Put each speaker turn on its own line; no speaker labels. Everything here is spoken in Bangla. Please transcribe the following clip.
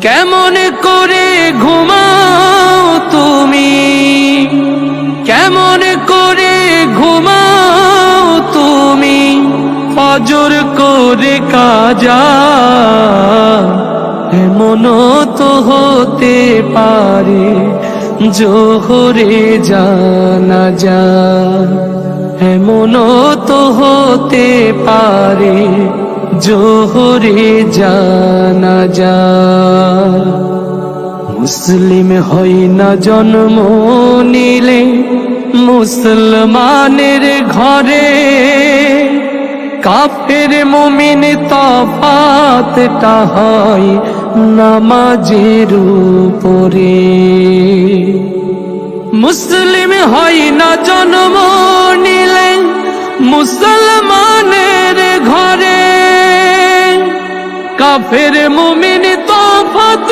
কেমন করে ঘুমাও তুমি, কেমন করে ঘুমাও তুমি, ফজর করে কাজা। এমনও তো হতে পারে জোহরে জানাজা, এমনও তো হতে পারে জোহরে জানাজা। মুসলিম হই না জন্ম নিলে মুসলমানের ঘরে, কাফের মুমিন তফাতটা হয় নামাজের উপরে। মুসলিম হয় না জন্ম নিলে মুসলমানের ঘরে, কাফের মুমিন তফাত